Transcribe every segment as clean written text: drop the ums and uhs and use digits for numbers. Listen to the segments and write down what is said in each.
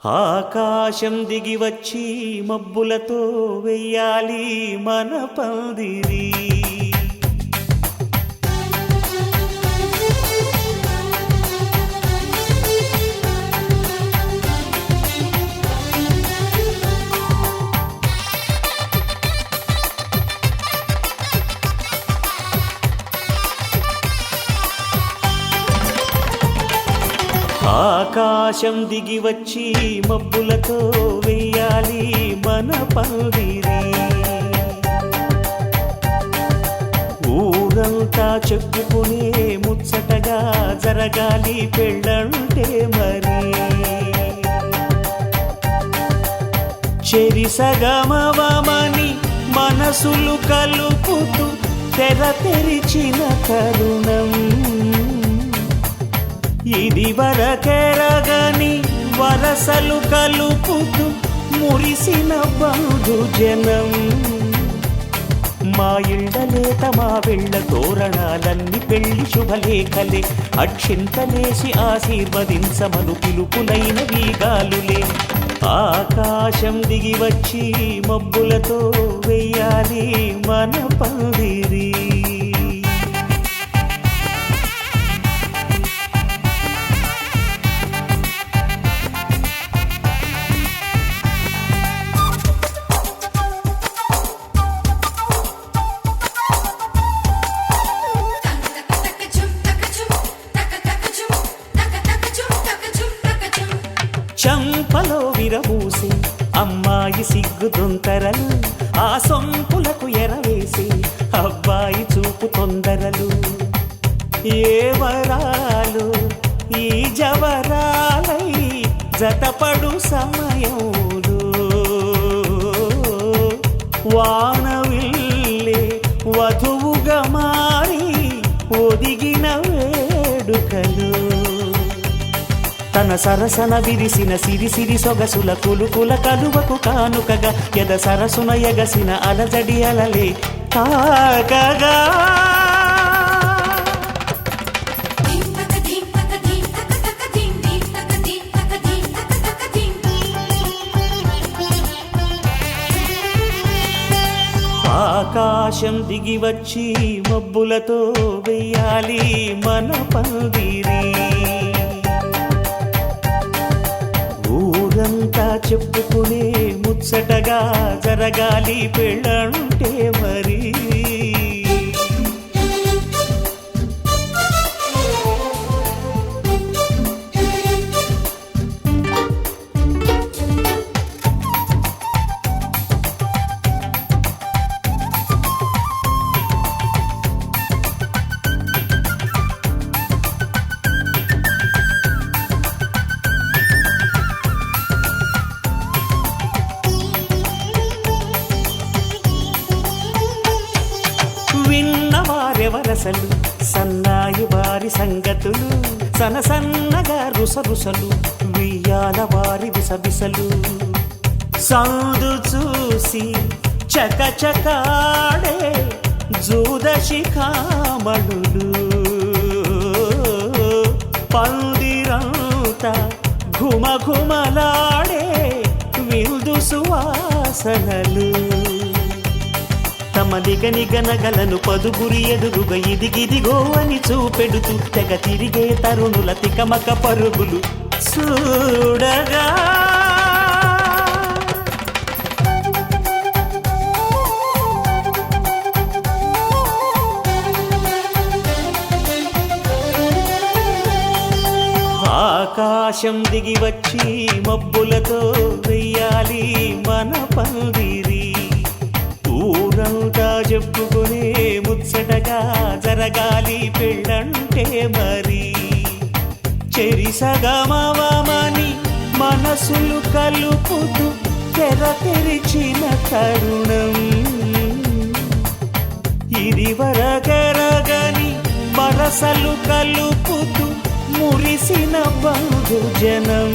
ఆకాశం దిగి వచ్చి మబ్బులతో వెయ్యాలి మన పందిరి. ఆకాశం దిగి వచ్చి మబ్బులతో వెయ్యాలి మన పందిరి. ఊరంతా చెప్పుకునే ముచ్చటగా జరగాలి పెళ్ళంటే మరి. చెరిసగమవమని మనసులు కలుపుతూ తెర తెరిచిన తరుణం ఇది వరకెరగని వరసలు కలుపుతూ మురిసిన బంధుజనం. మా ఇళ్ళలేత మా వెళ్ళ తోరణాలన్నీ పెళ్లి శుభలేఖలే. అక్షింతలేసి ఆశీర్వదించమను పిలుపులైన వీగాలులే. ఆకాశం దిగి వచ్చి మబ్బులతో వెయ్యాలి మన పందిరి. చంపలో విరబూసి అమ్మాయి సిగ్గు తొంతరలు, ఆ సొంపులకు ఎరవేసి అబ్బాయి చూపు తొందరలు. ఏ వరాలు ఈ జవరాలై జతపడు సమయంలో వానవిల్లే వధువుగా మారి ఒదిగిన వేడుకలు. తన సరసన విరిసిన సిరిసిరి సొగసుల కులుకుల కలువకు కానుకగా ఎద సరసున ఎగసిన అలజడి అలలే తాకగా. ఆకాశం దిగి వచ్చి మబ్బులతో వెయ్యాలి మన పందిరి. ఊరంతా చెప్పుకునే ముచ్చటగా జరగాలి పెళ్ళంటే మరి. విన్నవారెవరసలు సన్నాయి వారి సంగతులు, సనసన్నగా రుసరుసలు వియ్యాల వారి విసవిసలు. సందు చూసి చకచకాడే జూదశిఖామణులు, పందిరంతా ఘుమఘుమలాడే విందు సువాసనలు. తమ నిగనిగనగలను పదుగురి ఎదురుగా ఇదిగిదిగో అని చూపెడుతూ తెగ తిరిగే తరుణుల తికమక పరుగులు చూడగా. ఆకాశం దిగి వచ్చి మబ్బులతో వెయ్యాలి మన పందిరి. ఊరంతా చెప్పుకునే ముచ్చటగా జరగాలి పెళ్ళంటే మరి. చెరిసగమవమని మనసులు కలుపుతూ తెర తెరిచిన తరుణం ఇది వరకెరగని వరసలు కలుపుతూ మురిసిన బంధుజనం.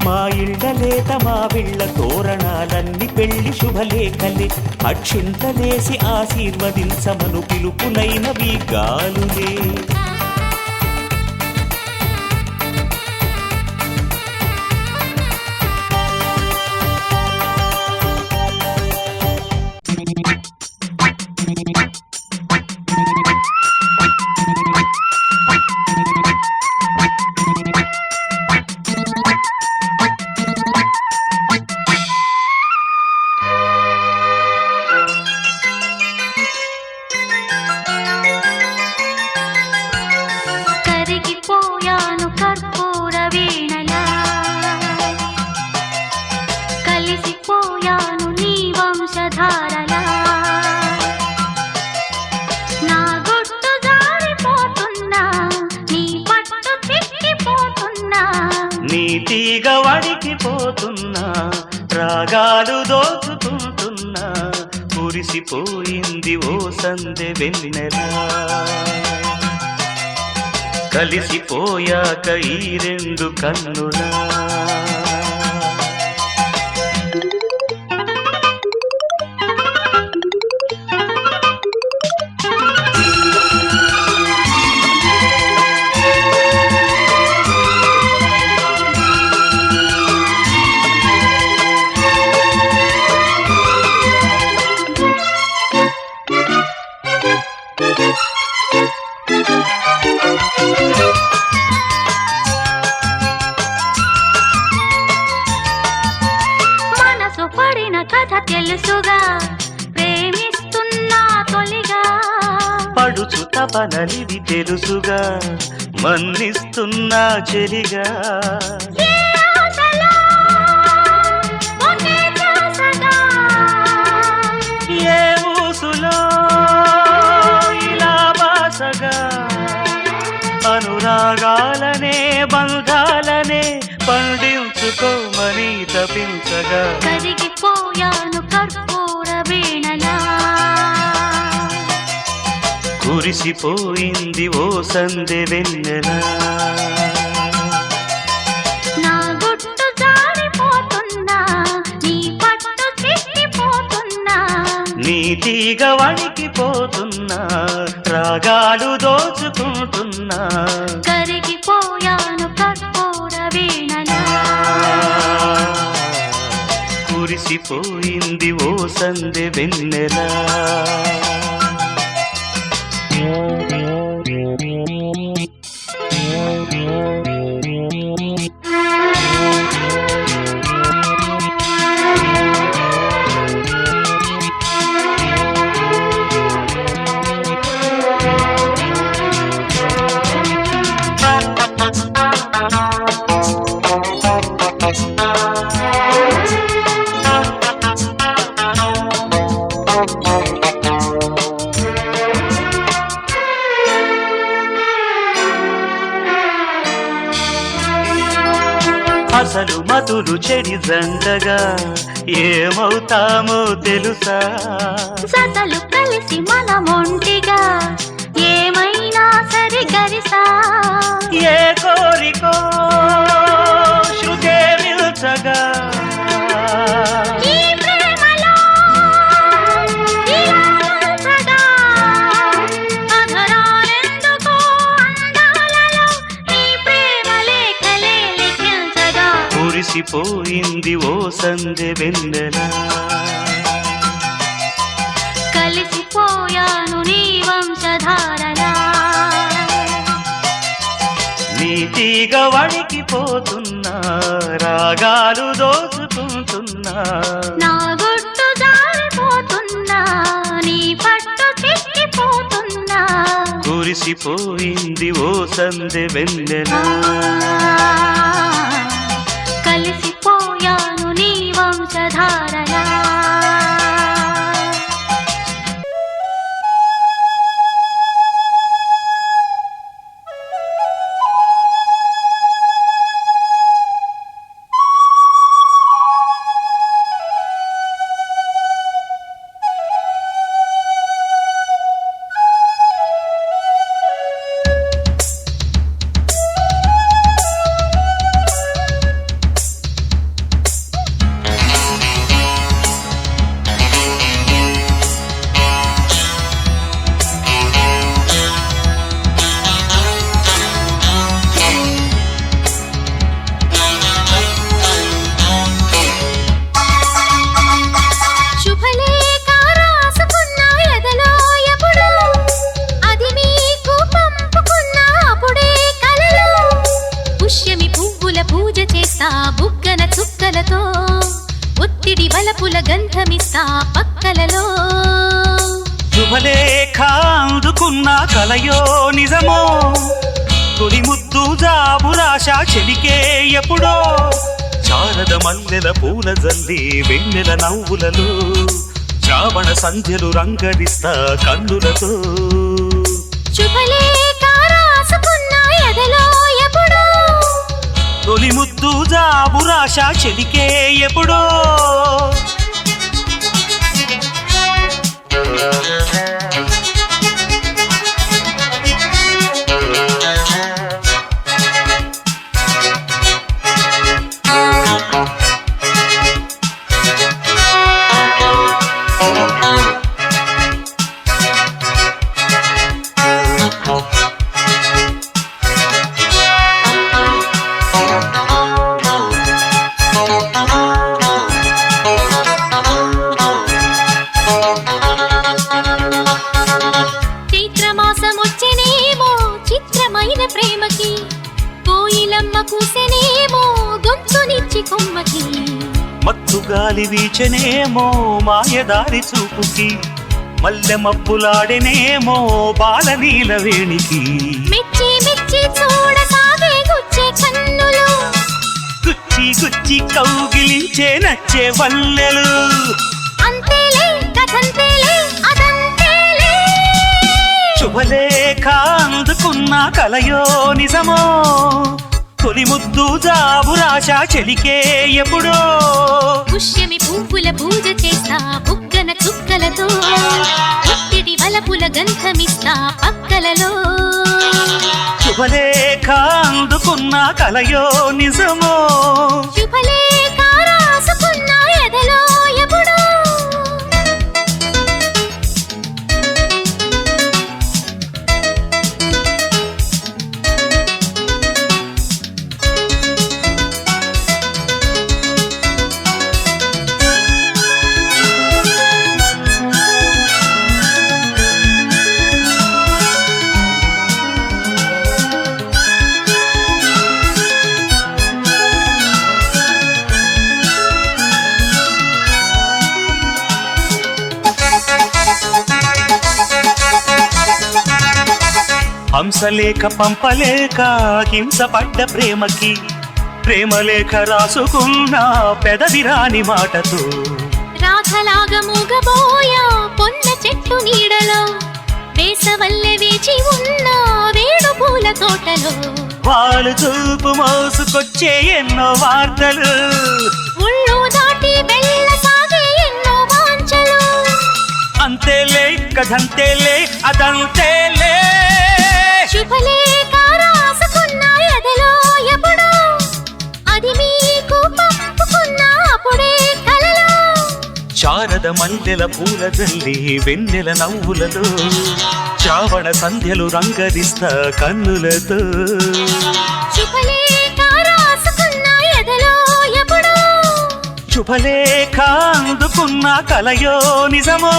మా ఇళ్ళలేత మా వీళ్ళ తోరణాలన్నీ పెళ్లి శుభలేఖలే. అక్షింతలేసి ఆశీర్వదించమను పిలుపులైన వీగాలులే. తీగ వడికిపోతున్నా రాగాలు దోచుకుంటున్నా మురిసిపోయింది ఓ సందె వెన్నెల కలిసిపోయాక ఈ రెండు కన్నులా మనసు పడిన కథ తెలుసుగా ప్రేమిస్తున్నా తొలిగా పడుచు తపనలిది తెలుసుగా మన్నిస్తున్నా చెలిగా ఏ ఆశలో ఒకే ధ్యాసగా ఏ ఊసులో ఇలా బాసగా అనురాగాలనే బంధాలనే పండించుకోమని తపించగా కరిగిపోయాను కర్పూర వీణలా కురిసిపోయింది ఓ సందె వెన్నెల నా గుట్టు జారిపోతున్నా నీ పట్టు చిక్కిపోతున్నా నీ తీగ వణికిపోతున్నా రాగాలు దోచుకుంటున్నా కరిగిపోయాను కర్పూర వీణలా కురిసిపోయింది ఓ సందె వెన్నెల అసలు మతులు చెడి జంటగా ఏమవుతామో తెలుసా జతలు కలిసి మనమొంటిగా ఏమైనా సరి గరిసా ఏ కోరికో శృతే మిల్చగా ఈ ప్రేమలో ఇలా ఉంచగా అధరాలెందుకో అందాలలో నీ ప్రేమ లేఖలే లిఖించగా కురిసిపోయింది ఓ సందె వెన్నెల కలిసిపోయాను నీ వంశధారలా నీ తీగ వణికిపోతున్నా రాగాలు దోచుకుంటున్నా నా గుట్టు జారిపోతున్నా నీ పట్టు చిక్కిపోతున్నా కురిసిపోయింది ఓ సందె వెన్నెల కలిసిపోయాను నీ వంశధారలా బుగ్గన చుక్కలతో ఒత్తిడి వలపుల గంధమిస్తా పక్కలలో శుభలేఖ అందుకున్న కలయో నిజమో తొలి ముద్దు జాబు రాశ చెలికే ఎప్పుడో శారద మల్లెల పూల జల్లి వెన్నెల నవ్వులలో శ్రావణ సంధ్యలు రంగరిస్తా కన్నులతో శుభలేఖ రాసుకున్న ఎదలో ఎప్పుడో తొలి ముద్దు జాబురాశ చెలికే ఎప్పుడో చైత్రమాసమొచ్చెనేమో చిత్రమైన ప్రేమకి కోయిలమ్మ కూసెనేమో గొంతునిచ్చి కొమ్మకి మత్తు గాలి వీచనేమో మాయదారి చూపుకి మల్లె మబ్బులాడెనేమో బాలనీల వేణికి మెచ్చి మెచ్చి చూడసాగే గుచ్చే కన్నులు గుచ్చి గుచ్చి కౌగిలించే నచ్చే వల్లెలు అంతేలే కథంతేలే అదంతేలే శుభలేఖ అందుకున్న కలయో నిజమో తొలి ముద్దు జాబురాశ చెలికే ఎప్పుడో పుష్యమి పువ్వుల పూజ చేస్తా బుగ్గన చుక్కలతో ఒత్తిడి వలపుల గంధమిస్తా పక్కలలో శుభలేఖ అందుకున్న కలయో నిజమో శుభలేఖ రాసుకున్న ఎదలో ఎప్పుడో హంసలేఖ పంపలేక హింసపడ్డ ప్రేమకి ప్రేమలేఖ రాసుకున్న పెదవిరాని మాటతో రాధలాగా మూగబోయా పొన్న చెట్టు నీడలో వేసవల్లె వేచి ఉన్న వేణు పూల తోటలో వాళ్ళు చూపు మోసుకొచ్చే ఎన్నో వార్తలు ఉళ్ళు దాటి వెళ్ళసాగే ఎన్నో వాంఛలు అంతేలే కథంతేలే అదంతేలే శుభలేఖ రాసుకున్న ఎదలో ఎప్పుడో అది మీకు పంపుకున్న అప్పుడే కలలో శారద మల్లెల పూల జల్లి వెన్నెల నవ్వులలో చావణ సంధ్యలు రంగరిస్తా కన్నులతో శుభలేఖ రాసుకున్న ఎదలో ఎప్పుడో శుభలేఖ అందుకున్న కలయో నిజమో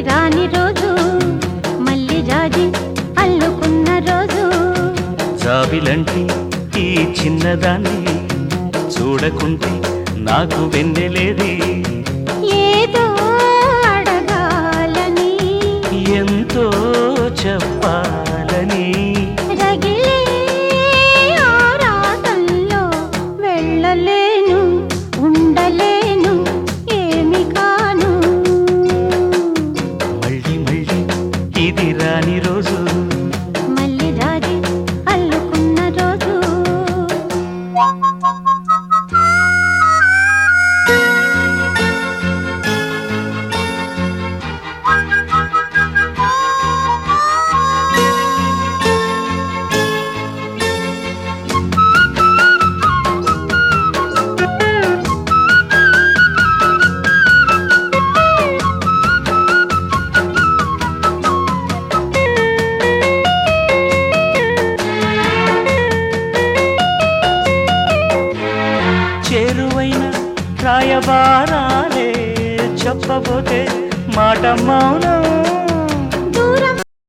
రాని రోజు మళ్ళీ జాజి అల్లుకున్న రోజు జాబిలంటి ఈ చిన్నదాన్ని చూడకుంటే నాకు వెన్నెలేది ఏదో అడగాలని ఎంతో చెప్పాలని రగిలే ఆరాటంలో వెళ్ళలేను ఉండలేను ఏమి కాను మళ్ళీ మళ్ళీ ఇది రాని రోజు మళ్ళీ రాజి అల్లుకున్న రోజు చెప్పబోతే మాట మౌనం